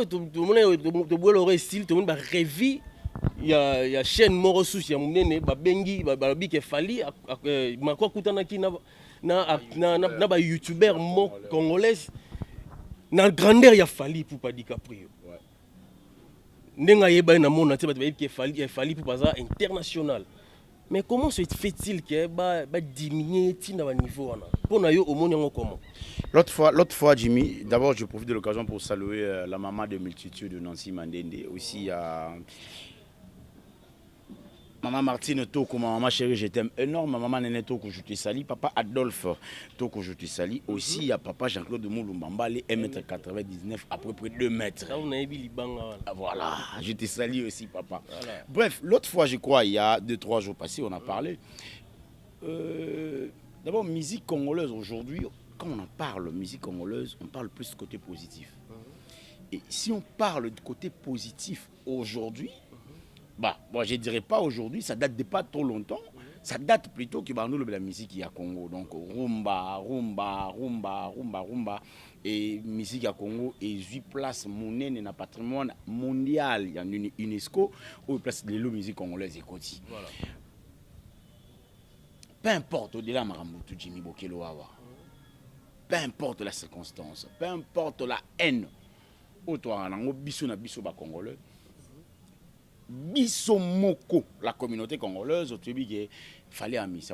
sikoyo tobola style to ba revi ya chaîne moro susi ya munene ba bengi ba bike fali makwa kutanaki na ba youtubeur mo congolais na grandeur ya fali pour pas DiCaprio. Ndenga yeba na mona te ba fali pour pas international. Mais comment se fait-il que ba diminuer tina ba niveau wana? Pour na yo au monde comment? L'autre fois, Jimmy, d'abord je profite de l'occasion pour saluer la maman de multitude de Nancy Mandende, aussi à Maman Martine Toko, maman chérie, je t'aime énorme. Maman Néné Toko, je te salue. Papa Adolphe Toko, je te salue. Aussi, il y a papa Jean-Claude Moulumbamba, les 1m99, à peu près 2 mètres. Voilà, je te salue aussi, papa. Voilà. Bref, l'autre fois, je crois, il y a 2-3 jours passés, on a parlé. D'abord, musique congolaise aujourd'hui, quand on en parle, musique congolaise, on parle plus du côté positif. Et si on parle du côté positif aujourd'hui, bah, moi je ne dirais pas aujourd'hui, ça date de pas trop longtemps. Ça date plutôt que nous la musique à Congo. Donc rumba. Et musique à Congo et 8 places monnaie dans le patrimoine mondial. Il y a une UNESCO où place de la musique congolaise et côté. Voilà. Peu importe au-delà Marambutu Jimmy Bokelo Awa. Peu importe la circonstance, peu importe la haine. Autour de biso na biso ba congolais. Biso moko, la communauté congolaise, il fallait amener ça.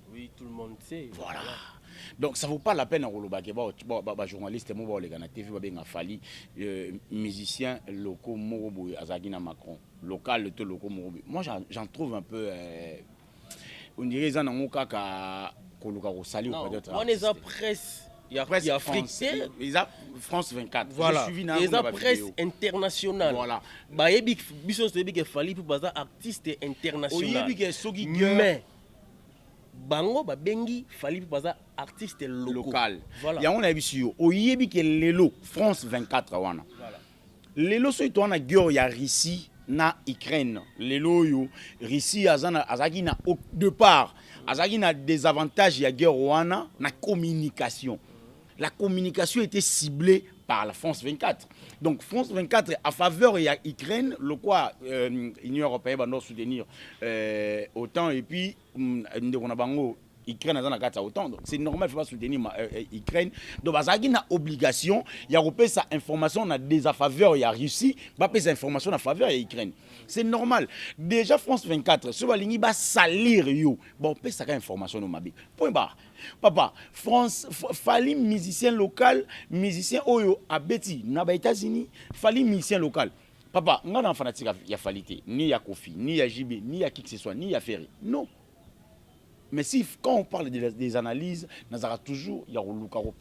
Oui, tout le monde sait. Voilà. Donc ça ne vaut pas la peine à Rolobake, journaliste, TV, Fali, musicien locaux, Morobo, Azagina Macron, local, tout locaux, Morobo. Moi j'en trouve un peu. On dirait que on est à presse. Il y a presse France 24. Voilà. Il y a la presse internationale. Voilà. Il fallait pour les artistes internationaux. Mais bango ba bengi fallait pour les artistes locaux. Voilà. Il y a on a vu sur oyebi que lelo France 24 wana. Voilà. Lelo so itona gyo ya Russie na Ukraine. Lelo yo Russie azaki na au départ azaki na des avantages ya guerre wana na communication. La communication était ciblée par la France 24. Donc France 24 à faveur de l'Ukraine, le quoi l'Union européenne va nous soutenir autant et puis on a bango Ukraine a autant. Donc c'est normal, il faut pas soutenir l'Ukraine. Donc il y a une obligation, il y a sa information on a des à faveur il y a Russie, va payer information à faveur de l'Ukraine. C'est normal. Déjà France 24, ce va va salir yo. Bon, paye ça information au mabi. Point barre. Papa, France fallait musicien local, musicien oyo à Betty, na ba États-Unis, fallait musicien local. Papa, on a un fanatique il y a Falité, ni il y a Kofi, ni il y a JB, ni il y a qui que ce soit, ni il y a Ferry. Non. Mais si, quand on parle des analyses, nous avons toujours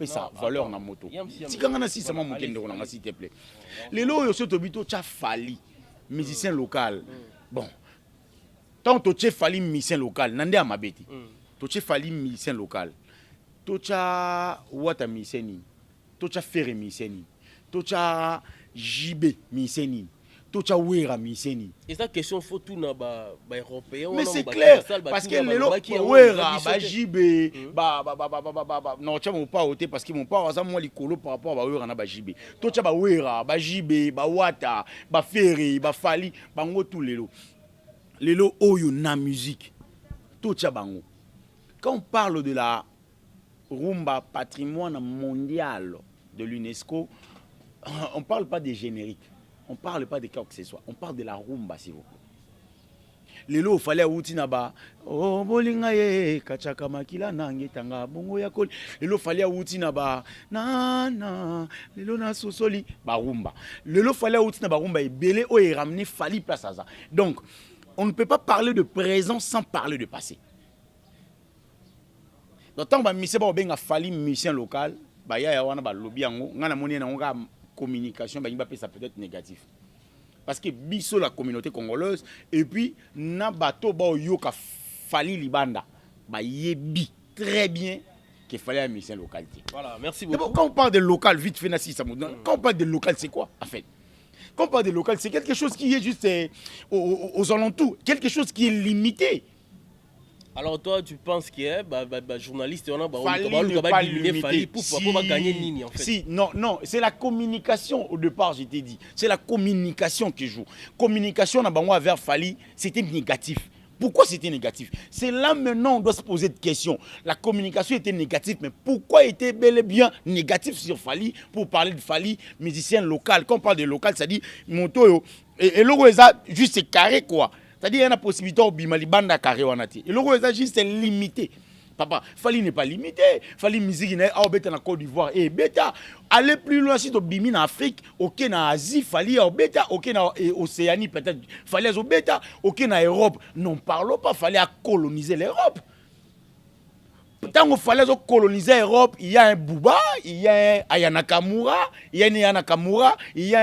sa valeur dans la moto. Si quand on a si ça m'a manqué de rouler, s'il te plaît. Les lots, ils sont obligés de fali, musicien local. Bon, tant que tu fali musicien local, n'andé à ma bête. Tu fali musicien local. Tu as Wata musicien, tu as Ferré musicien, tu as JB musicien. Et ça question faut tout na ba européen. Mais c'est clair parce que les Wera ba JB non tu m'ont pas ôté parce qu'ils m'ont pas ça moi likolo par rapport à Wera na ba JB. Toi tu ba Wera ba JB ba Wata ba Ferry ba Fali bango tout les lots oyo na musique. Toi tu bango. Quand on parle de la rumba patrimoine mondial de l'UNESCO, on parle pas des génériques. On ne parle pas de quoi que ce soit. On parle de la rumba, s'il vous plaît. Les lots, il fallait outinaba. Oh, bolinga ye, kachaka makila nange tanga bongo ya koli. Les lots, il fallait outinaba. Na, les lots na sosoli. Ba rumba. Les lots, il fallait outinaba rumba et belé o et ramener fali place à ça. Donc, on ne peut pas parler de présent sans parler de passé. Donc, tant que monsieur ba benga fali musicien local, ba ya wana ba lobby yango, ngana moni na nga communication, ça peut être négatif. Parce que biso la communauté congolaise et puis na bato ba yoka fali libanda ba yebi très bien qu'il fallait un musicien localité. Voilà, merci beaucoup. Quand on parle de local vite fait quand on parle de local c'est quoi en fait? Quand on parle de local c'est quelque chose qui est juste aux alentours, quelque chose qui est limité. Alors toi, tu penses que journaliste, on a pas limité. pour gagner Nini en fait. Si, non, c'est la communication au départ, je t'ai dit. C'est la communication qui joue. Communication vers Fali, c'était négatif. Pourquoi c'était négatif? C'est là maintenant on doit se poser des questions. La communication était négative, mais pourquoi était bel et bien négatif sur Fali? Pour parler de Fali, musicien local. Quand on parle de local, ça dit Moto et le juste c'est carré quoi. C'est-à-dire il y a une possibilité au Bimali banda carré wanati. Et le juste limité. Papa, Fali n'est pas limité. Fali musique n'est pas bêta en Côte d'Ivoire. Et bêta, aller plus loin si tu bimi en Afrique, ok en Asie, Fali en bêta, ok en Océanie peut-être, Fali en bêta, ok en Europe. Non, parlons pas, Fali a colonisé l'Europe. Tant qu'il fallait coloniser l'Europe, il y a un Bouba, il y a un Aya Nakamura, il y a un Aya Nakamura, il y a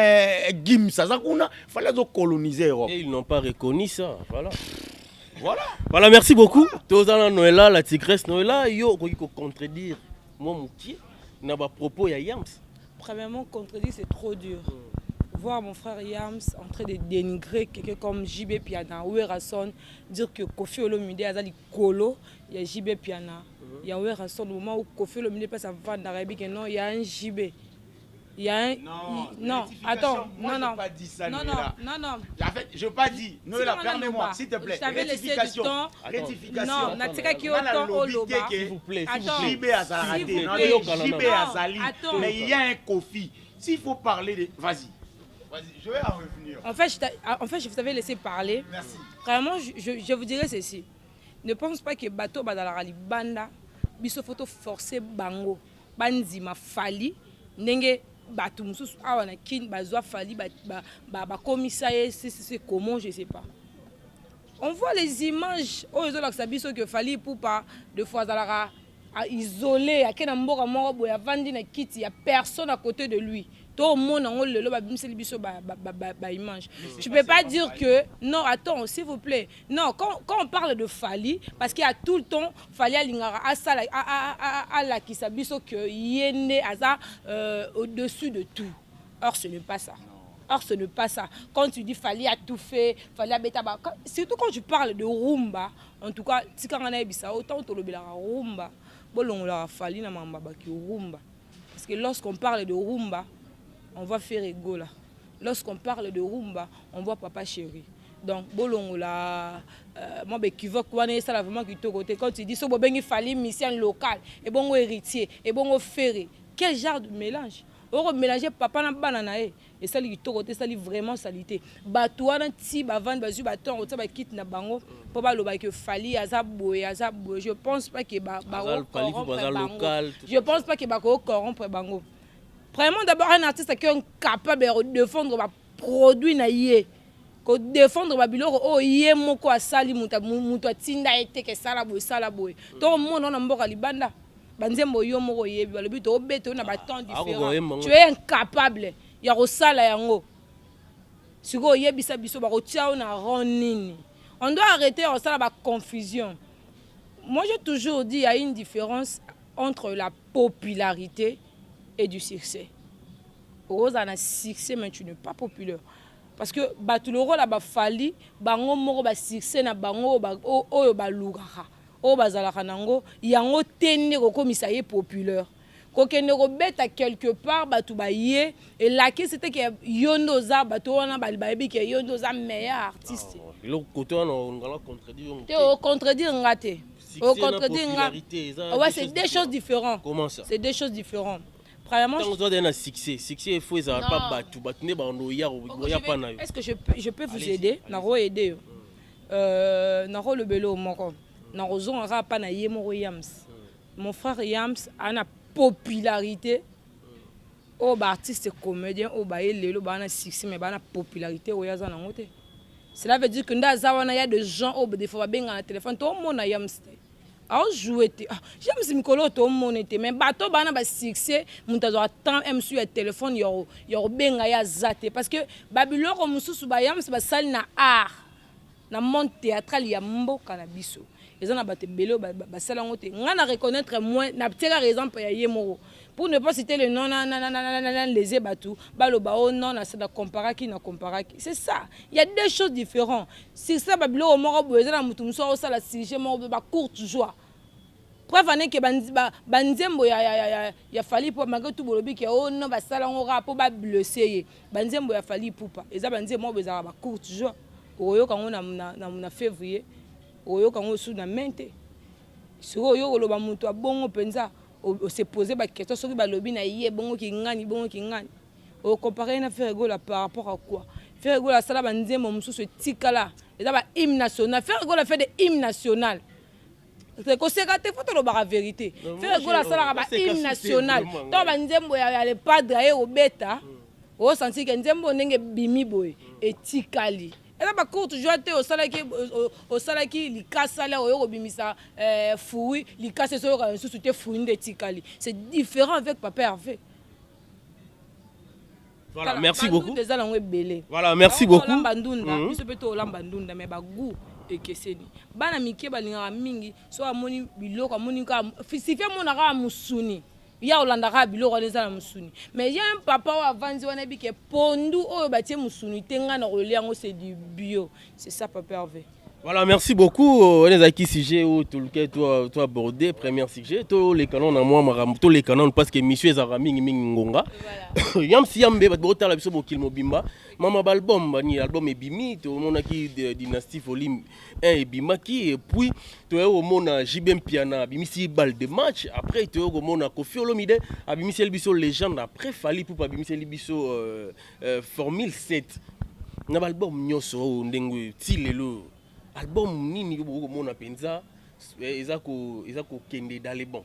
un Gim Sazakuna. Il fallait coloniser l'Europe. Et ils n'ont pas reconnu ça. Voilà. Voilà, merci beaucoup. Tozana Noëlla, la tigresse Noëlla, yo ko contredire moi mouki na ba propos ya Yams. Premièrement, contredire c'est trop dur. Voir mon frère Yams en train de dénigrer quelqu'un comme JB Piana ou Erason, dire que Kofi Olomide a dit Kolo, il y a JB Piana. Il y a Erason au moment où Kofi Olomide passe à vendre d'Arabie que non, il y a un JB. Il y a un... Non, attends, moi, non. Pas dit ça, non. En fait, je n'ai pas dit. Noëlla, permets-moi, s'il te plaît. Je t'avais laissé du temps. Rectification. Non, Natika qui autant au Loba. S'il vous plaît. JB a raté. JB a Zali. Mais il y a un Kofi. S'il faut parler de... Vas-y, je vais en revenir. En fait, je vous avais laissé parler. Merci. Vraiment, je vous dirais ceci. Ne pense pas que bateau badalarali banda, biso photo forcé bango, banzima fali, nenge batou mususu awana kin bazwa fali ba commissaire c'est comment je sais pas. On voit les images oh ils ont l'accès biso que fali pour pas de fois dalara à isoler à kena mboka moko boya vandi na kiti y a personne à côté de lui. Tout le monde en le image. Tu peux pas dire que non, attends, s'il vous plaît. Non, quand on parle de Fali, parce qu'il y a tout le temps Fali à l'ingara à la qui s'abisso que yéné aza au-dessus de tout. Or ce n'est pas ça. Quand tu dis Fali a tout fait, Fali a betaba, surtout quand tu parles de rumba, en tout cas, si quand on a bisa autant to le bela rumba, bolon la Fali na mamba ki rumba. Parce que lorsqu'on parle de rumba, on va faire ego là. Lorsqu'on parle de rumba, on voit papa chéri. Donc, bolon la, moi qui veut quoi n'est ça vraiment qui te côté. Quand tu dis so bobengi fali mission local, et bon héritier, et bon ferré. Quel genre de mélange? On mélanger papa na banana et ça lui te côté, ça lui vraiment salité. Batouana ti ba vendre bazu baton, on ba quitte na bango. Pour ba lo ba que fali azaboué. Je pense pas que ba local. Je pense pas que ba corrompre bango. Vraiment, d'abord, un artiste qui est capable de défendre les produits, de défendre les bilors, oh, yé moko a sali muta tinda ete ke sala boy. Tout le monde on a mbora libanda. Banzembo yo moko yebi, le but au bête on a ba temps différent. Tu es incapable. Ya ko sala yango. Siko yebi sa biso ba ko tia on a ronini. On doit arrêter on sala ba confusion. Moi j'ai toujours dit il y a une différence entre la popularité et du succès. Rose a un succès mais tu n'es pas populaire. Parce que tout le rôle a fallu bango moko ba succès na bango oyo ba lugara. O bazalaka nango yango tenne ko komisa ye populaire. Ko kende ko beta quelque part batu ba yé et là qui c'était que yondo za batu wana ba bi que yondo za meilleur artiste. Le côté on va contredire. Te contredire ngate. Au contredire ngate. Ouais, c'est des choses différentes. Comment ça? C'est des choses différentes. Premièrement, quand on doit donner un succès il faut ça pas battu ne ba no ya pas na. Est-ce que je peux vous aider? Na ro aider. Na ro le belo moko. Na rozon ra pas na yemo Yams. Mon frère Yams a une popularité. O ba artiste comédien o ba lelo ba na succès mais ba na popularité o ya za na ngote. Cela veut dire que ndaza wana ya des gens au des fois benga na téléphone to mon na Yams. Alors jouer j'aime si mikolo to monete mais bato bana ba succès muntazo attend m sur le téléphone yo benga ya zate parce que babiloko mususu ba Yams ba sali na art na monde théâtral ya mboka na biso eza na bato ebele basala yango te nga na reconnaître moins na tiaka exemple ya ye moko pour ne pas citer le nom les bateaux baloba oh non na ça comparaki na comparaki c'est ça il y a deux choses différentes c'est ça babilo moko boza na mutu muso o sala sujet moko ba courte joie preuve ane ke banzembo ya fali po malgré tout bolobi ke oh non basala ngo rapo ba blesser ye banzembo ya fali pupa eza banzembo mo bezala ba courte joie oyo kango na février oyo kango sous na mente sur oyo oloba mutu abongo penza o se poser ba question soki balobi na ye bongo ki ngani o comparer na faire rigola par rapport à quoi faire rigola sala banzembo mususu tikala eza ba hymne national faire rigola fait des hymnes national c'est que c'est gâté faut le la vérité faire rigola sala ba hymne national to banzembo ya le padre aye obeta o senti que nzembo ndenge bimi boy etikali et là ba courte joie te au salaki likasa là oyo bimisa fouille likasa so ka nsusu te fouille de tikali c'est différent avec papa Hervé. Voilà, merci beaucoup. Voilà, merci beaucoup. Biso peut to lamba ndunda mais ba goût ekeseni bana mike balinga mingi so amoni biloko amoni ka fisifia mona ka musuni ya olanda ka biloko neza na musuni mais il y a un papa ou avanzi wana bi ke pondu oyo batie musuni tenga na rolia ngo c'est du bio c'est ça papa Hervé. Voilà, merci beaucoup. On est à sujet où tout le cas toi abordé premier sujet tous les canons na moi tous les canons parce que monsieur Zaraming Mingonga. Yam si yambe bat bota la biso bokil mobimba. Mama album ni album ebimi to mona ki dynastie Folim 1 ebima ki et puis to au mona JBM Piana bimisi balle de match après to au mona Koffi Olomide abimisi biso légende après Fally pour abimisi biso Formule 7. Na album nyoso ndengo tilelo album nini ko mona penza ezako kende dans les bons.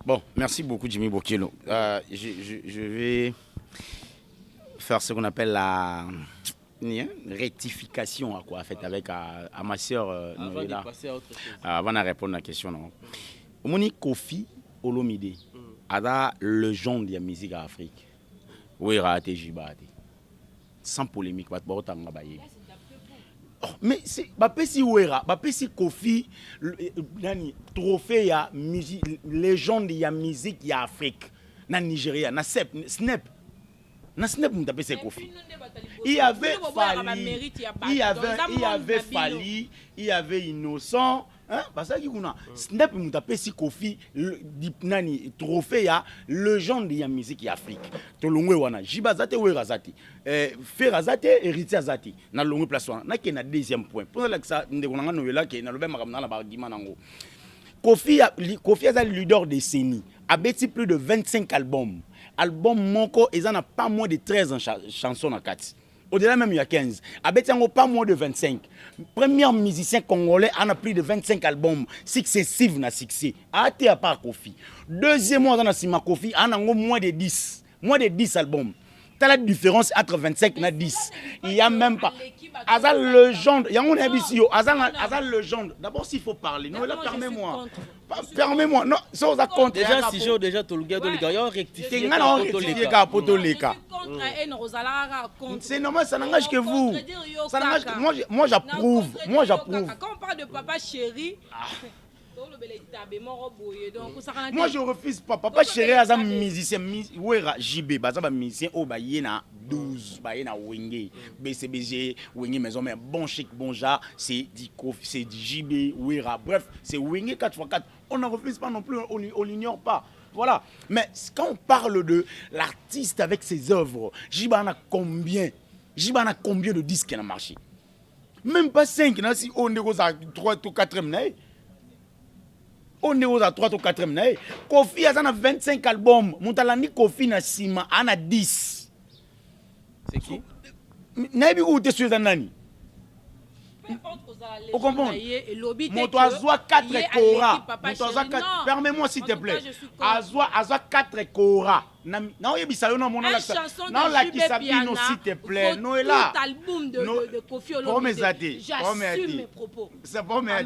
Bon, merci beaucoup Jimmy Bokilo. Je vais faire ce qu'on appelle la rectification à quoi fait avec à ma sœur Noëlla. Avant de répondre à la question non. Moni Koffi Olomide ada légende de la musique en Afrique. Oui, raté Jibati. Sans polémique, pas de tanga baye. Mais c'est si ouera si Koffi nani trophée ya musique légende ya musique ya Afrique na Nigeria na snap m'tape c'est Koffi il y avait Fally il y avait Innocent hein parce que kuna snap m'tape si Koffi nani trophée ya légende ya musique ya Afrique to longwe wana jibazate ouera zati Ferazate héritier azati na longue place wana na ke na deuxième point pour ça que ça ndeko nanga Noëlla ke na lobe makamna na bagima nango Koffi a le leader de décennie a bâti plus de 25 albums moko et ça n'a pas moins de 13 chansons en 4 au-delà même il y a 15 a bâti pas moins de 25 premier musicien congolais en a plus de 25 albums successifs na succès a été à part Koffi deuxièmement dans Sima Koffi en a moins de 10 albums. La différence entre 25 et 10. Il n'y a même pas. Azal légende. Il y a un ambitieux. Azal légende. D'abord, s'il faut parler. Non, là, permets-moi. Permets-moi. Non, ça, on a compté. Déjà, si j'ai déjà tout le gars de l'Égaillon, rectifié. C'est normal, ça n'engage que vous. Moi, j'approuve. Quand on parle de papa chéri. Moi je refuse pas. Papa chéri a un musicien ouera JB bazaba musicien au bayena 12 bayena wenge BCBG wenge maison mais bon chic bon genre c'est du Koffi c'est du JB ouera bref c'est wenge 4x4 on ne refuse pas non plus on l'ignore pas. Voilà, mais quand on parle de l'artiste avec ses œuvres, JB en a combien de disques qui ont marché? Même pas 5, si on est à 3 ou 4e. On est aux 3 ou 4e. Koffi a 25 albums. Montalani Koffi na sima a 10. C'est qui? Nabi ou te suis nani? Au comprend. Montoazoa 4 Kora. Permets-moi s'il te plaît. Azoa 4 Kora. Non, il y a non la non la qui s'abino s'il te plaît. Non est là. Tout album de Koffi Olomide. J'assume mes propos. C'est pas mais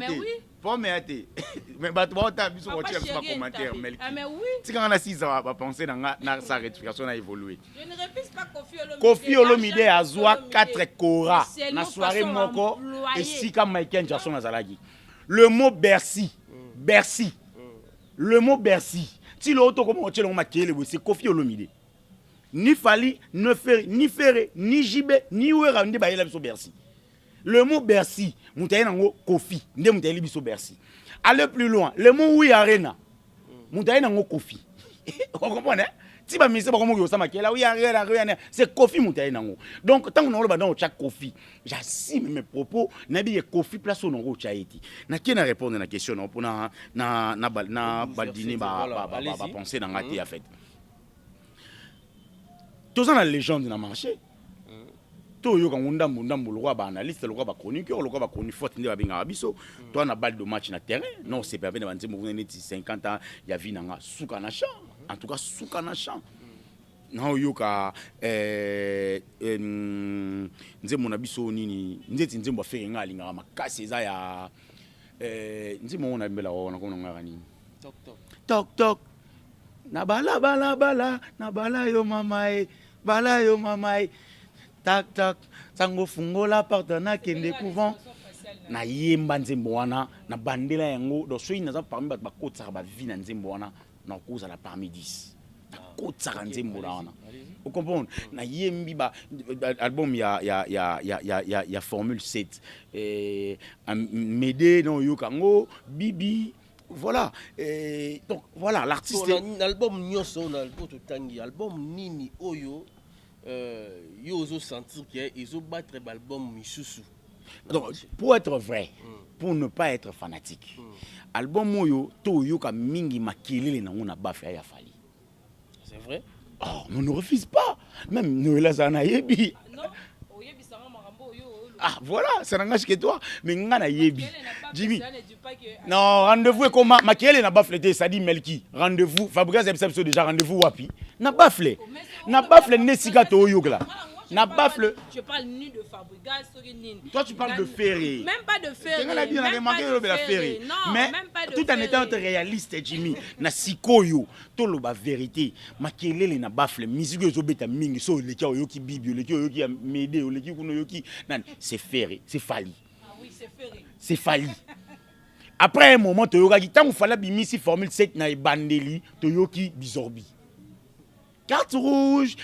mais bah toi tu as vu sur votre commentaire mais oui. Si quand on a 6 ans va penser dans sa rectification a évolué. Je ne refuse pas Koffi Olomide a zoa 4 Kora na soirée moko et si comme Michael Jackson azalaki. le mot Bercy. Bercy. Le mot Bercy. Si l'autre comment tu l'as c'est Kofi Olomide. Ni Fali, ni Ferré, ni Jibé, ni Ouera, ni Bayela biso Bercy. Le mot Bercy, moutaye nango Kofi, nde moutaye biso Bercy. Allez plus loin, le mot Oui Arena, moutaye nango Kofi. On comprend, hein? Si ba mise ba komo yo sama kela Oui Arena, c'est Kofi moutaye nango. Donc tant qu'on a le badon chaque Kofi, j'assume mes propos, nabi Kofi place au nango chaiti. Na qui na répondre à la question non pour na baldini ba penser dans ngati en fait. Tous la légende na marché. Tout yo kan ndambo le roi ba analyste le roi ba chroniqueur le roi ba chronique forte ndi ba binga biso. Toi na balle de match na terrain. Non, c'est pas bien de dire vous n'êtes 50 ans ya vi nanga souka na champ. En tout cas souka na champ. Non yo ka nzembo na biso nini nzeti nzembo affaire nga linga makasi eza ya nzembo na mbela wana ko nga nini. Tok tok. Na bala yo mamae. Bala yo mamae. Tac tac sango fungola partana kende couvent na yemba nzembo wana na bandela yango do soyi naza parmi ba kotsa ba vie na nzembo wana na koza la parmi 10 na kotsa nzembo wana vous comprenez na yembi ba album ya formule 7 Médé non yo kango bibi. Voilà, donc voilà l'artiste. L'album Nyoso, l'album Nini Oyo, ils ont senti qu'ils ont battu l'album Misusu. Donc, pour être vrai, pour ne pas être fanatique, l'album Oyo, Toyo ka mingi makili na on a bafé ya fali. C'est vrai? Oh, on ne refuse pas. Même Noël Zana Yebi. Non, Oyebi Sanga Marambo Oyo. Ah voilà, ça n'engage que toi. Mais ngana Yebi. Jimmy. Non, rendez-vous comme Makiele n'a pas flété, ça dit Melki. Rendez-vous, Fabrice Ebsepso déjà rendez-vous wapi. N'a pas flé. N'a pas flé Nessika Toyogla. N'a pas flé. Je parle ni de Fabrice, ni. Toi tu parles de Ferré. Même pas de Ferré. Mais tout en étant réaliste, Jimmy, na sikoyo, tolo ba vérité. Makiele n'a pas flé. Musique yo beta mingi so le kia yoki bibio, le kia yoki Médé, le kia kuno yoki. C'est Ferré, c'est Fali. Ah oui, c'est Ferré. C'est Fali. Après un moment, Toyoki, tant qu'il fallait bimisi formule 7 na bandeli, Toyoki bizorbi. Carte rouge,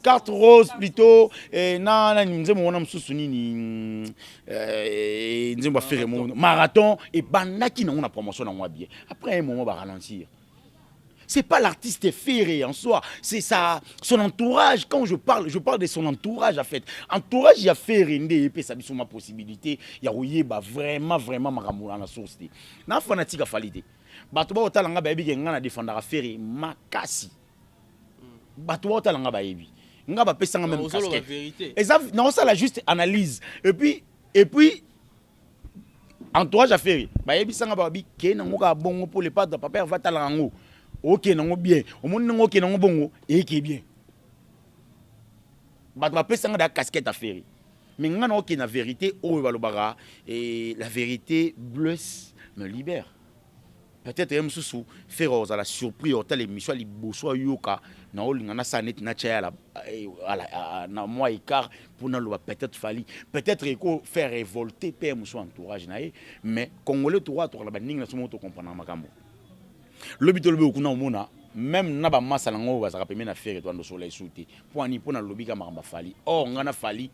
carte rose plutôt, na nzembo wana msusu nini, nzembo faire marathon et bandaki na on promotion na moi bien. Après un moment, va ralentir. C'est pas l'artiste ferré en soi, c'est ça, son entourage. Quand je parle de son entourage en fait. Entourage, il y a ferré, et puis ça ma possibilité, il y a vraiment maramura na source. Na fanatique a falité. Batuba otalanga ba yebi nga na défendre ferré makasi. Batuba otalanga ba yebi. Nga ba pesa nga même casquette. Et ça non ça la juste analyse. Et puis entourage a ferré. Ba yebi sanga ba bi ke na ngoka bongo pour les pas de papa va talango. Ok, non bien. Au monde non ok non bon et qui est bien. Bah tu vas pas s'engager casquette à faire. Mais non ok la vérité oh balobara et la vérité blesse me libère. Peut-être même sous féroce à la surprise au tel émission li bosso yoka na olingana sanet na cha na mois et quart pour na loba peut-être fali peut-être éco faire révolter père mon entourage naé mais congolais droit to la baninga na somo to comprendre makambo. Le bitolo be okuna omona même na ba masala ngo ba saka pemena faire to ando soleil souté pour ni pona lobi ka maramba fali or ngana fali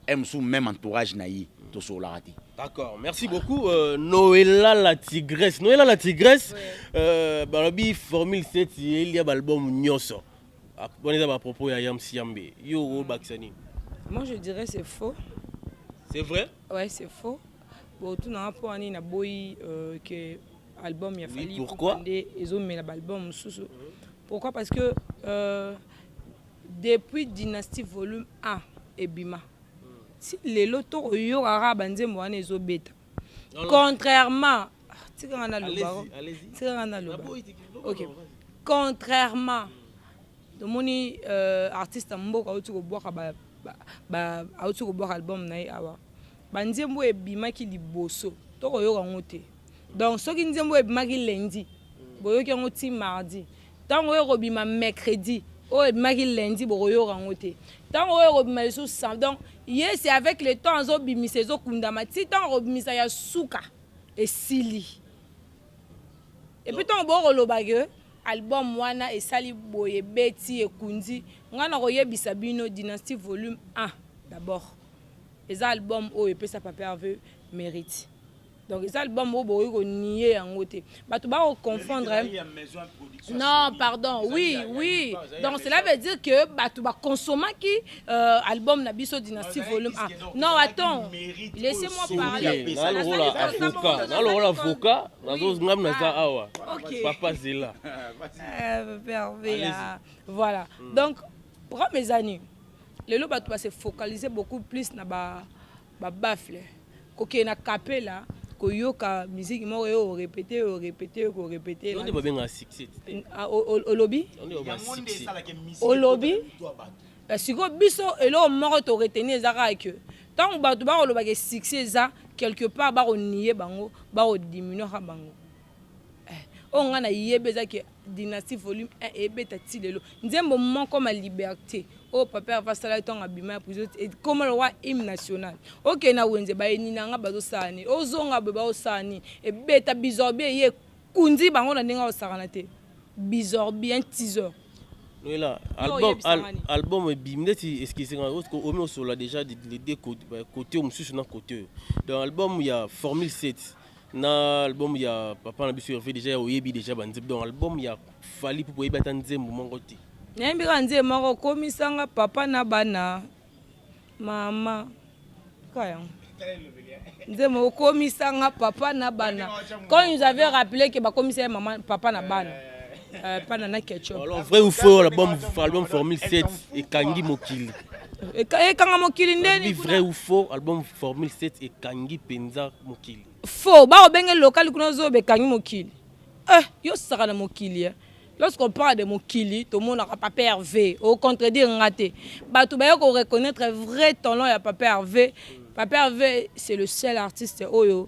emsou même entourage na yi to solarati. D'accord, merci beaucoup Noëlla la tigresse. Noëlla la tigresse balobi formule 7 il y a album Nyoso. Bonne à propos ya Yam Siambe. Yo Baksani. Moi je dirais c'est faux. C'est vrai? Ouais, c'est faux. Bon tout na po ani na boy que album il a fallu pourquoi ils ont mis l'album sous. Pourquoi? Parce que depuis Dynastie volume 1 et Bima si les lotos yo arabe nzembo wana ezo beta contrairement OK contrairement de moni artiste mboka auti ko boka ba auti ko boka album na awa banzembo e Bima ki liboso to ko yo ngote. Donc, ce qui nous dit lundi, boyoki ngoti mardi. Tant que robima mercredi, oh lundi boyo rangote. Tant que robima le samedi. Donc, c'est avec le temps zo bimi sezo kundama. Si tant robima ya souka esili et puis ton bo kolobage album wana esali boye beti ekundi ngana koyebisa bino Dynastie volume 1 d'abord les albums oyo epesa Papa Hervé mérite. Donc les albums oyo boye ko nier yango te bato ba confondre. Non, pardon, oui. Donc cela veut dire que bato ba consommer qui album na biso Dynastie volume 1. Non, attends. Laissez-moi parler. Avocat, Papa c'est là. Voilà. Donc pour mes amis, les lots bato se focaliser beaucoup plus na ba bafle. Koké na capella koyoka musique mo yo répéter. On est pas bien à succès. Au lobby siko biso elo moko to retenir ezaka que tant bato ba loba ke succès za quelque part ba nier bango ba diminuer ha bango on a yebe za ke Dynastie volume 1 et beta ti lelo nzembo moko ma liberté o Papa va sala ton abima prison et comme le roi hymne national OK na wenze ba eni nga bazo sani ozonga beba osani e beta bizorbi ye kundi bango na ndinga osakana te bizorbi un teaser. Oui là, album bimneti est-ce que c'est au moins sur là déjà les deux côtés au monsieur sur côté. Dans l'album il y a Formule 7. Dans l'album il y a Papa na biso fait déjà oyebi déjà banzib dans l'album il y a fali pour oyebi tanzembo mongote. Nyambira nzembo komisanga papa na bana mama kaya. Nzembo komisanga papa na bana. Quand ils avaient rappelé que ba commissaire maman papa na bana. Pas na ketchup. Alors vrai ou faux l'album Formule 7 et Kangi Mokili. Et Kanga Mokili ndeni vrai ou faux album Formule 7 et Kangi Penza Mokili. Faux ba obenge local kuna zo be Kangi Mokili. Yo saka na Mokili. Lorsqu'on parle de Mokili, tout le monde n'a pas Papa Hervé. Au contredire raté. Bah tout ba ko reconnaître vrai talent ya Papa Hervé. Papa Hervé c'est le seul artiste oyo.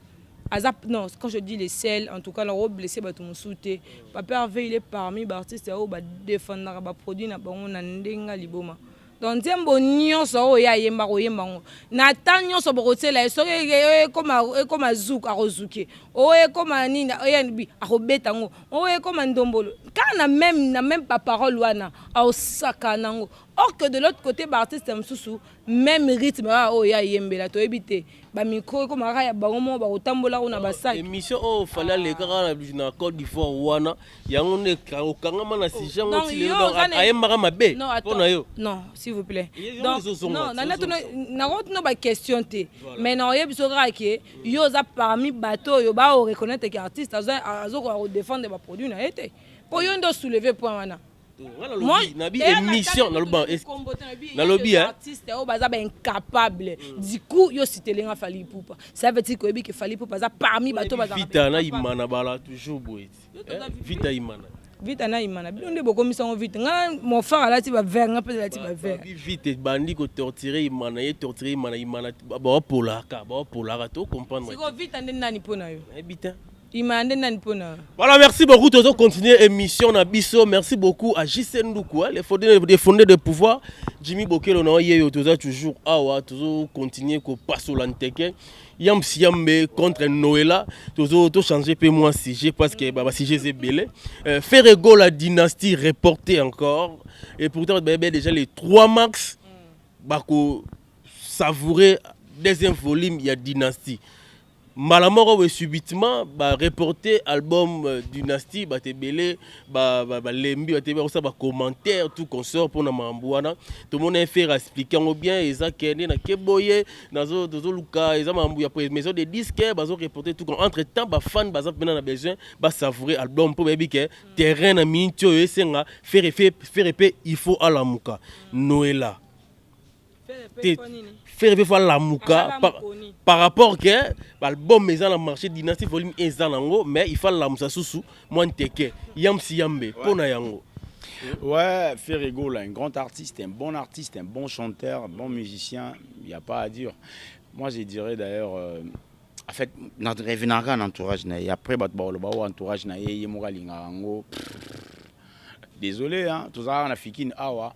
Azap, non, quand je dis les seuls, en tout cas, la robe blessée, bah, tout mon soutien. Papa Hervé, il est parmi les artistes qui défendent les produits, na liboma. Donc, Zembo nyonso ya yemba ko yemba. Na tan nyonso bokote la so comme azouk arozuke. Oye comme nina oyenbi arobeta ngo. Oye comme ndombolo. Quand na même pas parole wana au sakanango. Or que de l'autre côté l'artiste msusu même rythme ya yembela to ebité. Ba micro comme ara ya bango ba otambola ona basaki. Émission oh fallait les gars na Côte d'Ivoire wana yango ne kangama na si jango ti le donc ayemba mabe. Non, s'il vous plaît. Donc non, na no ba question te. Mais na oyebi so que yo za parmi bateau yo ba reconnaître que artiste azo ko défendre ba produit na été. Pour yo ndo soulever point wana. Moi, émission dans lobby artiste au baza incapable. Du coup, yo cité lenga Fally Ipupa. Ça veut dire que Fally Ipupa baza parmi bato baza. Vita na imana bala toujours boy. Vita imana. Vita na imana. Bilonde boko misango vite. Nga mon frère là ti ba ver, nga peut la ti ba ver. Vite bandi ko torturer imana, torturer imana ba polaka to comprendre. C'est ko vite ande nani pona yo. Vita. Voilà, merci beaucoup. Nous allons continuer l'émission na biso. Merci beaucoup à JC Ndoukou, les fondés de pouvoir. Jimmy Bokelo na yeyo toujours awa, toujours continuer ko passo l'anteke. Yam siambe contre Noëlla, toujours changer peu moins sujet parce que baba sujet c'est belé. Ferrego la dynastie reportée encore et pourtant déjà les 3 max bako savourer deuxième volume il y a dynastie. Malamoro subitement reporter album Dynastie te belé lembi te ba ça commentaire tout consort pour na mambouana tout le monde a fait expliquer bien eza kende na keboye nazo luka eza mambu ya maison de disques bazo reporter tout entre temps ba fan baza pena na besoin ba savourer album pour baby que terrain na mincho esenga faire il faut alamuka Noëlla faire la mouka par rapport que l'album est dans le marché Dynastie volume 1 mais il faut la moussa sous moins teke yam si yambe pona yango. Ouais, Ferrego là, un grand artiste, un bon chanteur, un bon musicien, il n'y a pas à dire. Moi je dirais d'ailleurs en fait notre revenant en entourage na après entourage na désolé hein, tout ça on a fikin awa.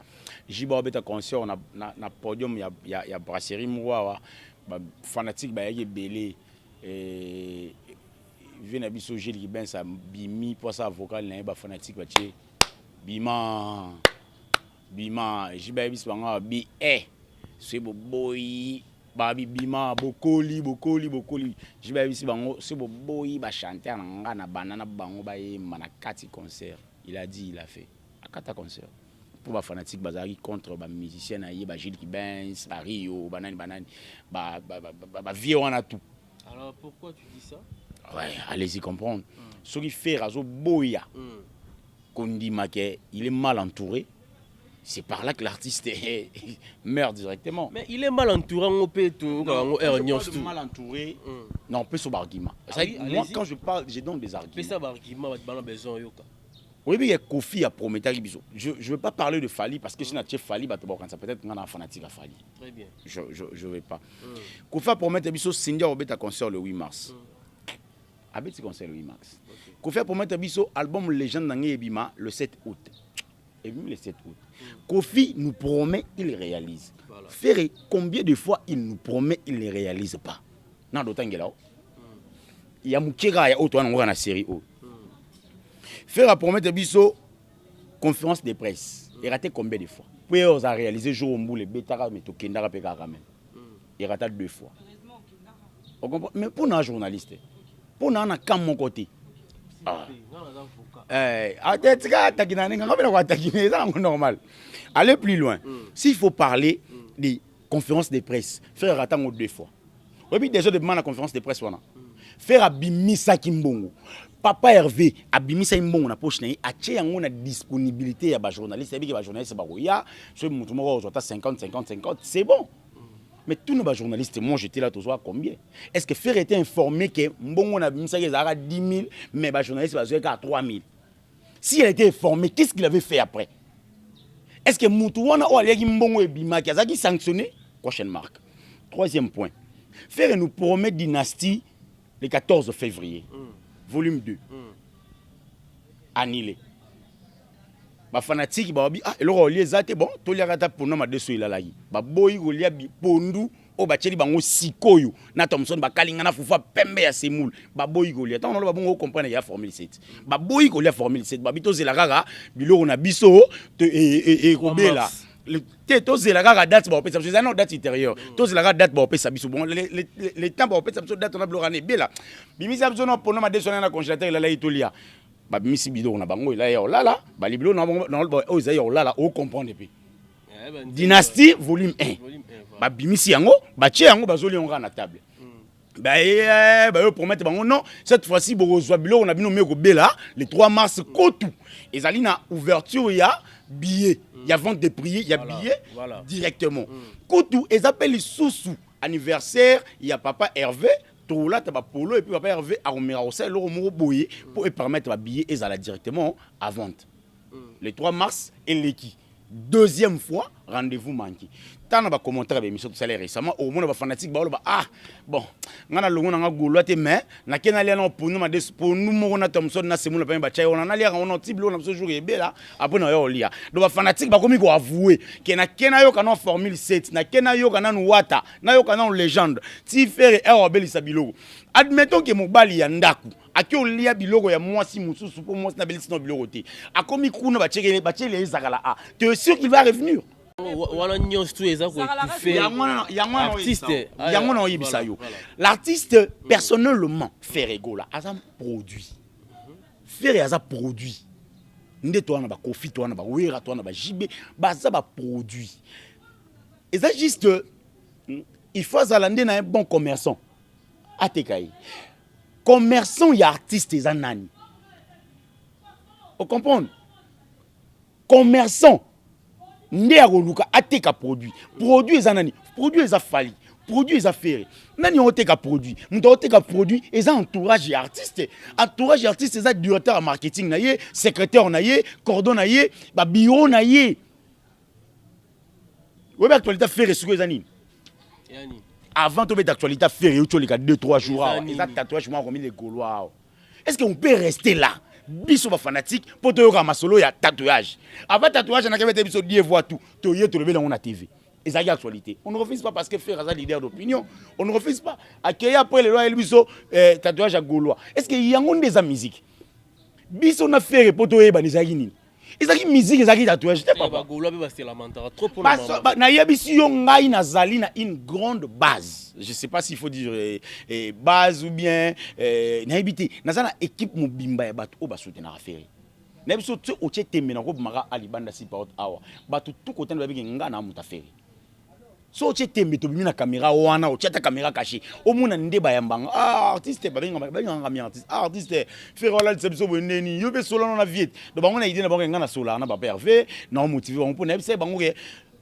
Jiba beta concert na podium ya brasserie Mouawa ba fanatique ba yé belé et vient à biso Gilles qui ben ça bimi pour ça vocal na ba fanatique ba tché bima jiba biso nga bi c'est boy ba bima bokoli jiba biso bango c'est boy ba chanter nga na banana bango ba e manakati concert il a dit il a fait akata concert pour ba fanatique bazari contre ba musicien na ba Gilles qui ben ba Rio banani ba vieux on a tout. Alors pourquoi tu dis ça? Ouais, allez-y comprendre. Ce qui fait Razo Boya, qu'on dit il est mal entouré, c'est par là que l'artiste meurt directement. Mais il est mal entouré, on peut tout. Mal entouré, non, on peut se argument. Moi, quand je parle, j'ai donc des arguments. Ça argument, besoin yoka. Oui, mais il y a Kofi à promettre. Je ne veux pas parler de Fali parce que si on a Fali, ça peut-être qu'on a un fanatique à Fali. Très bien. Je ne vais pas. Kofi a promettre Biso Cindy Robert à concert le 8 mars. Abeti concert le 8 mars. Kofi a promettre Biso album Légende Nangé Ebima le 7 août. Ebima le 7 août. Kofi nous promet, il réalise. Voilà. Ferré, combien de fois il nous promet, il ne réalise pas. Non, d'autant qu'il y a. Il y a Moukira, il y a autre, on a une série. Faire à promettre Bisso conférence de presse. Il raté combien de fois? Puis on a réalisé jour au bout les bétara mais to kendara pe karamen. Il raté 2 fois. On comprend? Mais pour un journaliste, pour un camp mon côté. Normal. Allez plus loin. S'il faut parler des conférences de presse, faire rater 2 fois. Et puis déjà demande la conférence de presse faire abimisa kimbongo. Papa Hervé abimisa imbongo na poche na ache yango na disponibilité ya ba journaliste et ba journaliste ba roya so mutu moko ozota 50 c'est bon. Mais tous nos journalistes moi j'étais là toujours combien? Est-ce que faire était informé que mbongo na abimisa ke zara 10 000 mais ba journaliste ba zoeka à 3 000? Si elle était informée, qu'est-ce qu'il avait fait après? Est-ce que mutu wana o aliaki mbongo ebima ki azaki sanctionné? Prochaine marque. Troisième point. Faire nous promet dynastie le 14 février. Volume 2. Annulé. Ba fanatique ba bi et loro liezate bon to liakata pona ma deso ilalaki. Ba boyi go lia bi pondu o ba cheli bango sikoyo na Thomson ba kalinga na fufa pembe ya semoule. Ba boyi go lia. Tant on ba bongo comprendre ya formule 7. Ba boyi go lia formule 7. Ba bito zela kaka biloko na biso et ko bela. Le to zela kaka date ba opesa c'est non date intérieure. To zela kaka date ba opesa biso bon les temps ba opesa biso date on a blorane bela. Bimisa biso no pona ma deso na congélateur la itolia. Ba bimisi bidon na bango ila ya olala ba libilo na o za ya olala o comprendre pe. Dynastie volume 1. Ba bimisi yango ba tie yango bazoli onga na table. Ba yo promettre bango non cette fois-ci bozwa biloko na bino meko bela le 3 mars kotu. Ezali na ouverture ya billet. Il y a vente de prix, il y a billets directement. Kotu ils appellent sous anniversaire, il y a papa Hervé tout là t'as polo et puis papa Hervé a remis au sel l'euro boyer pour permettre à billet et aller directement à vente. Le 3 mars et l'équipe. Deuxième fois rendez-vous manqué. Tant na ba commentaire ba émission tout ça récemment au monde ba fanatique ba bon ngana longo na ngolo te mais na kena lia na pour nous ma des pour nous mo na Thomson na semu na pa ba chai on na lia on tiblo na so jour e bela après na yo lia do ba fanatique ba komi ko avouer que na kena yo kana formule 7 na kena yo kana wata na yo kana légende ti faire erobeli sa biloko admettons que mobali ya ndaku aki olia biloko ya mwasi mususu pour mwasi na belisi no biloko te akomi kuna ba chekele ezakala a tu es sûr qu'il va revenir? L'artiste personnellement fait rigola a un produit faire un produit nde to na ba kofi to na ba wera to na ba jibe ba za ba produit et ça juste il faut zalande na un bon commerçant atekai commerçant et artiste et nani vous comprenez commerçant ndé akoluka ateka produit eza nani produit eza fali produit eza ferré nani oteka produit muto oteka produit eza entourage artiste eza directeur marketing na ye secrétaire na ye cordon na ye ba bureau na ye ouais actualité ferré sur eza nini yani avant to bet actualité ferré tu les 2-3 jours eza tatouage moi comme les gaulois est-ce qu'on peut rester là biso ba fanatique pour te yoka masolo ya tatouage avant tatouage na kebete biso die voix tout to ye to lever dans la TV et ça y a actualité. On ne refuse pas parce que Frère Aza leader d'opinion. On ne refuse pas. Accueillir après les lois Elbiso tatouage à Gaulois. Est-ce qu'il y a des musique? Bis on a fait poto et banizagini. Ezaki musique ezaki tatouage te papa. Gaulois be c'est lamentable trop pour le na yebisi yo ngai na zali na une grande base. Je sais pas s'il faut dire base ou bien na yebité. Na zana équipe mobimba ya bato o ba soutenir affaire. Na biso tu o tchetembe na ko mara alibanda si pa awa. Bato tout côté na babiki nga na muta affaire. So tchetembe to bimina caméra wana o tcheta caméra cachée. O mona ndeba ya mbanga. Ah artiste ba benga mi artiste. Ah artiste faire wala tsebiso boneni. Yo be solo na viet. Do bango na idée na bango nga na sola na ba PRV na motiver on pona bise bango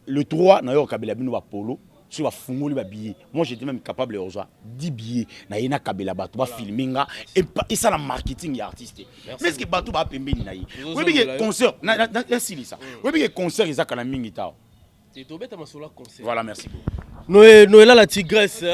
le 3 na yo kabela bino ba polo. Sur fungoli ba billet. Moi j'étais même capable de recevoir 10 billets na yena kabela bato ba filminga et ça la marketing ya artiste. Mais ce que bato ba pembeni na yi. Oui bien concert na silisa. Oui bien concert izaka na mingi ta. Voilà, merci beaucoup. Noëlla la tigresse,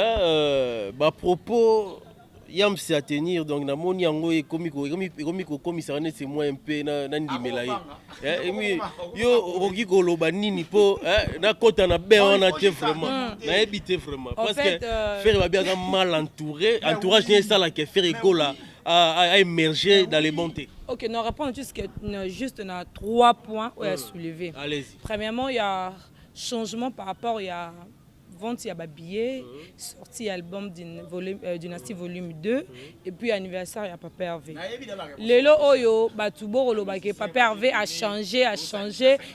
bah propos, yam se à tenir donc na moni yango et komiko commissariat c'est moi un peu na ndimela yi. Yo roki ko loba nini po na kota na be on a te vraiment. Na ebité vraiment parce que faire va bien mal entouré, entourage n'est ça là que faire égola à émerger dans les montées. OK, nous répondons juste na 3 points à soulever. Allez-y. Premièrement, il y a changement par rapport à vente, il y a billet, sorti album Dynasty volume 2 et puis anniversaire il y a Papa Hervé. Lelo oyo batubo lo bake Papa Hervé a changé,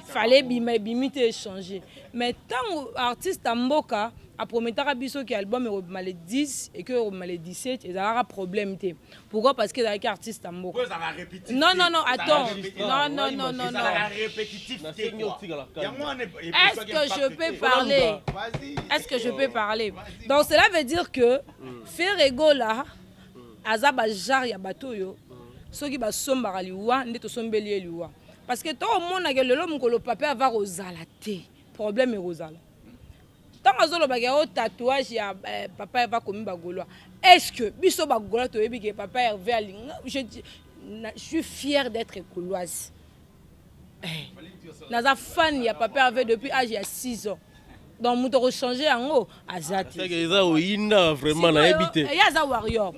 fallait bimite changer. Mais tant artiste Mboka a promettra biso que album est le 10 et que le 17 il y a un problème. Pourquoi? Parce que avec artiste Mboka. Non, attends. Non. Est-ce que je peux parler? Donc cela veut dire que faire égola azaba jar ya bato yo soki ba somba liwa ndeto sombeli liwa parce que tout le monde a que le mukolo papa va rozala te problème est rozala. Tant azolo bagao tatouage ya papa va comme bagoloa. Est-ce que biso bagola to yebi que papa Hervé alinga je suis fière d'être coloise. Naza fan ya papa Hervé depuis âge de 6 ans. Donc nous devons changer en haut azati. C'est que ça oina vraiment na habité. Il y a za warrior.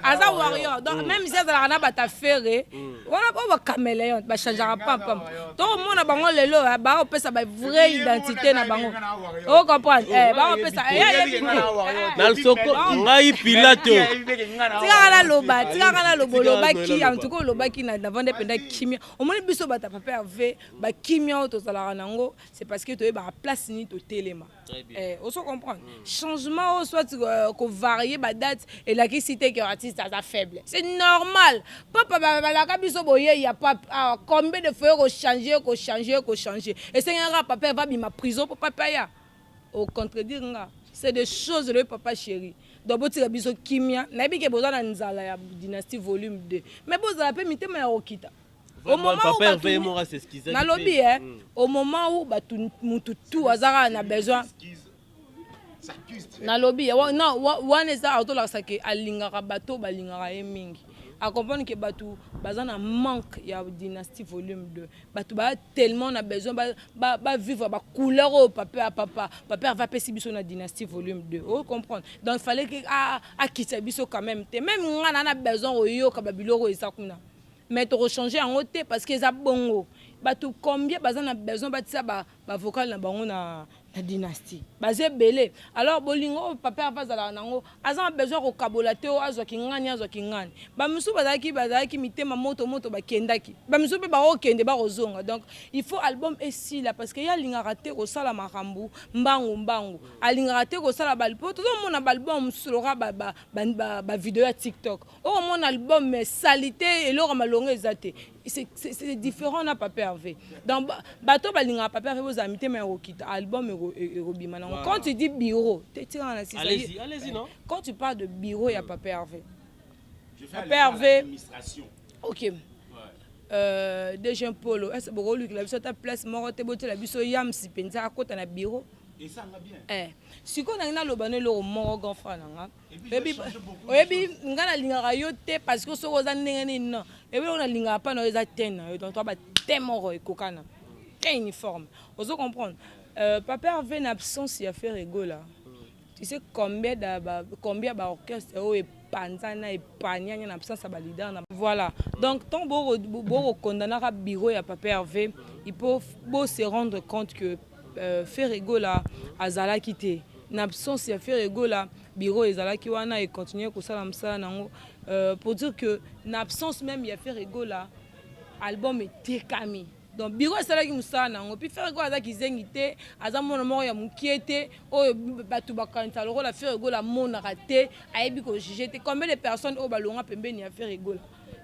Aza warrior. Donc même si ça na ba ta ferré, on va caméléon, ba changera pas pam. Donc mon na bango lelo ba o pesa ba vraie identité na bango. O comprendre? Ba o pesa na le soko ngai pilato. Tika la loba ki en tout cas loba ki na vendre penda kimia. Au moins biso ba ta papa Hervé ba kimia to sala nango, c'est parce que tu es ba place ni au téléma. On se comprend. Changement soit qu'on varie la date et la cité que l'artiste a faible. C'est normal. Papa la kabiso boye il y a pas combien de fois qu'on changer. Et c'est un papa va ma prison pour papa ya. Au contredire nga. C'est des choses le papa chéri. Donc boti kabiso kimia na bi ke besoin na nzala ya Dynasty volume 2. Mais bo za pe mitema ya okita. Au moment où au moment où tout azara na besoin na lobby non one is auto la sake alingaka bato balingaka mingi a comprendre que bato bazana manque ya Dynasty volume 2 bato ba tellement na besoin ba vivre ba couleur au papa va pesi biso na Dynasty volume 2 on comprendre donc il fallait que a quitter biso quand même même ngana na besoin oyo ka babiloko esakuna. Mais tu changer en côté parce que ça bongo bato combien bazana besoin batisa ba vocal na bango na Dynasty bazé belé alors bolingo papa va za nango azana besoin ko kabolate o azwa kingani ba musu bazaki mitema moto ba kendaki ba musu pe ba okende ba rozonga donc il faut album ici là parce que ya linga raté ko sala makambu mbangu alinga raté ko sala balpo tout le monde album sulora ba vidéo ya TikTok o mon album mais salité et leur malongo ezate c'est différent na papa Hervé donc bato balinga papa Hervé vos amis mais okita album Robima. Quand tu dis bureau, allez-y, non? Quand tu parles de bureau, il y a Papa Hervé. Papa Hervé. OK. Déjà Polo, est-ce que lui la ta place morote bote la biso yam si penza à côté na bureau. Et ça va bien. Si qu'on a na lobane lo moro frère nanga. Ebi ngana linga yo te parce que so oza ndenge non. Ebi on a linga pa no eza ten donc toi ba te moro e kokana. Quel uniforme. Vous comprendre? Papa Hervé une absence il a fait rigoler. Tu sais combien d'orchestres et panzana et pania en absence à leader. Voilà. Donc tant beau condamner à bureau et à Papa Hervé, il peut se rendre compte que faire rigoler à Zala quitté. Une absence il a fait rigoler bureau et Zala qui wana et continuer comme ça pour dire que une absence même il a fait rigoler album était kami. Donc bureau ça là qui moussa nango puis faire quoi ça qui zengité azamo no ya mukiete o batu bakanta le rôle à faire go la mona raté ayebi ko juger combien de personnes au balonga pembeni à faire rigolo.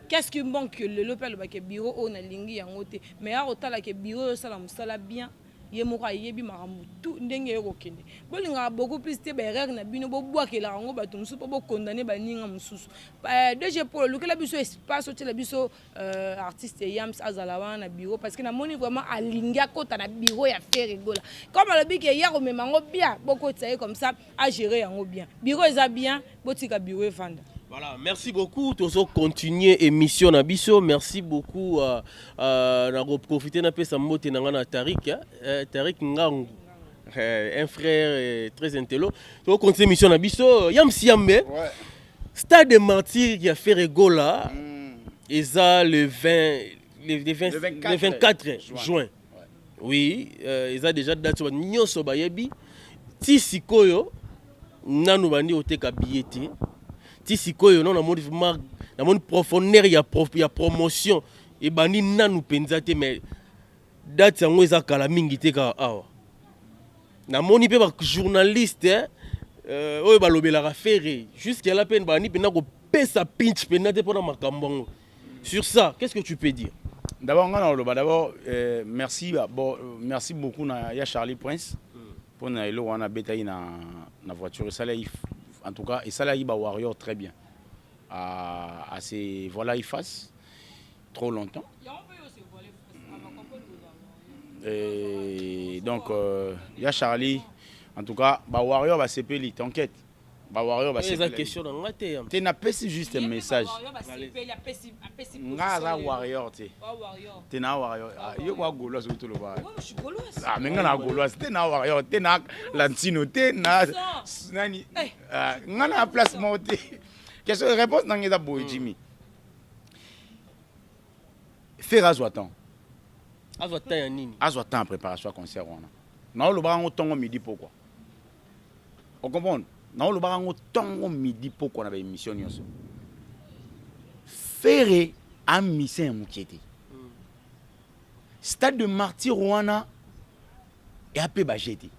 Qu'est-ce qui manque le lopel ba ke bureau o na lingi yango te mais a otala ke bureau ça la musala bien ye moko ayebi makambo tout ndenge ekokende bolinga beaucoup plus te ba erreur na bino bo bwakela yango batu musu po bo condamner ba ninga mususu DG pour le la biso espace o tela biso artiste Yams azalawa na bureau parce que na moni vraiment alinga kota na bureau ya faire rigola comme le big hier o memango bien beaucoup tsaye comme ça à gérer yango bien bureau eza bien botika bureau vendre. Voilà, merci beaucoup. Toujours continuer émission Nabiso. Merci beaucoup. Na profiter na pesa mote na Tarik, Tarik Ngang, un frère très intello. Toujours continuer émission Nabiso. Yam Siambe. Stade de Martyrs qui a fait rigola. Et ça le 24 juin. Oui, ils ont déjà date sur Nyoso Bayebi. Tisikoyo nanu bandi oteka billet. Tisikoyo non na moni profondeur ya promotion et bani nanu penzate mais date yango eza kala mingi te ka awa na moni pe ba journaliste oyo balobelaka fere jusqu'à la peine bani pena ko pesa pinch pena te pona makambo sur ça qu'est-ce que tu peux dire? D'abord merci merci beaucoup na ya Charlie Prince pour na elo wana betayi na voiture ça là en tout cas, et ça là, il va Warrior très bien. À ces voilà, il fasse trop longtemps. Et donc, il y a Charlie. En tout cas, Warrior va s'épeler, t'inquiète. Warrior va s'épeler. Question dans la tête. Tu n'as pas juste un message. Nga Warrior, tu n'as Warrior. Il y a Gaulois sur tout le bas. Je suis Gaulois. Ah, mais nga Gaulois, tu n'as Warrior, tu n'as Lantino, tu n'as nani. Nga na placement. Question de réponse dans les abos, Jimmy. Faire Azouatan. Azouatan ya nini? Azouatan préparation à concert wana. Na lo ba ngo tongo midi pourquoi? On comprend? Na lo ba ngo tongo midi pourquoi na ba émission nyonso. Faire a mission mukete. Stade de Martyrs wana et a peu bajeti.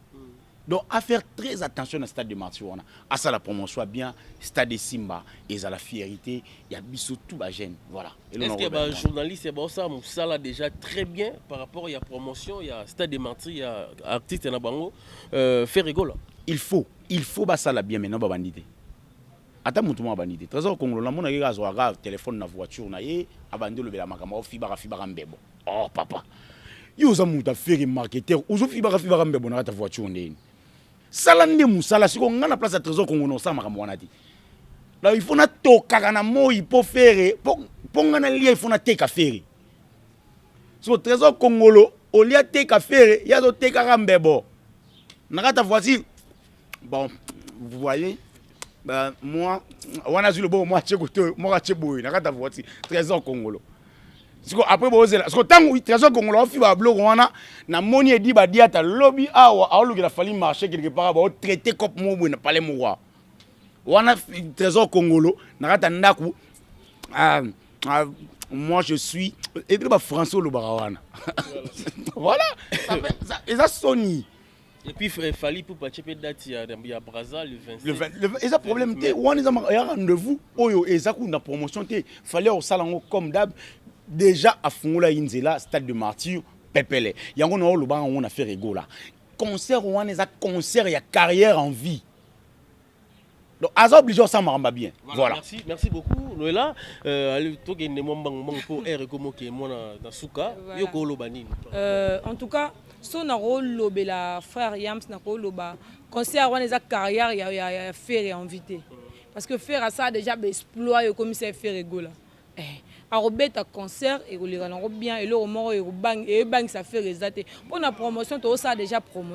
Donc à faire très attention au stade de Martyrs wana. À ça la promotion bien, stade de Simba et à la fierté, il y a biso tout ba gêne. Voilà. Est-ce que les journalistes ça là déjà très bien par rapport à la promotion, il y a stade de Martyrs, il y a artiste na bango faire rigoler. Il faut ba ça la bien maintenant ba bandité. Ata mutu mo bandité. Trésor Congolais mona ga zo ga téléphone na voiture na ye abandé le bela makama fiba mbebo. Oh papa. Yo za muta faire marketeur, ozo fiba mbebo na ta voiture ndeni. Salande musala siko ngana place à Trésor Congolais ça makambo wana ti. Là il faut na toka na moi pour faire pour ngana lia il faut na teka faire. So Trésor Congolais au lia teka faire, ya zo teka mbebo. Na ta voiture. Bon, vous voyez, moi, on a vu le bon, moi, je suis na ta voiture, Trésor Congolais. Après, Trésor Congolais, on fait un blog, na moni et dit, ta lobby, il a fallu marcher quelque part, traiter comme moi, ne pas les mourir. On a Trésor Congolais, na ta ndaku, moi je suis, et puis François le Barawana. Voilà, et ça sonne. Et puis il fallait pour patcher date il y a Brazza le 27. Et ça problème té on est un rendez-vous oyo et ça na promotion té fallait au salon comme d'hab déjà à Fungola Inzela stade de Martyrs pepele. Yango na lo ba on a fait rigola. Concert on est concert il y a carrière en vie. Donc asa obligé ça maramba bien. Voilà. Merci beaucoup Noëlla to gende mo mbang pour air comme que moi na suka yo ko lo banini. En tout cas son rôle la frère Yams na ko loba concert on les carrière il y a faire invité parce que faire ça déjà exploit comme ça faire rigola arobeta concert et koleka nango bien eloko moko ebangisa faire ezate mpona promotion toosala déjà promotion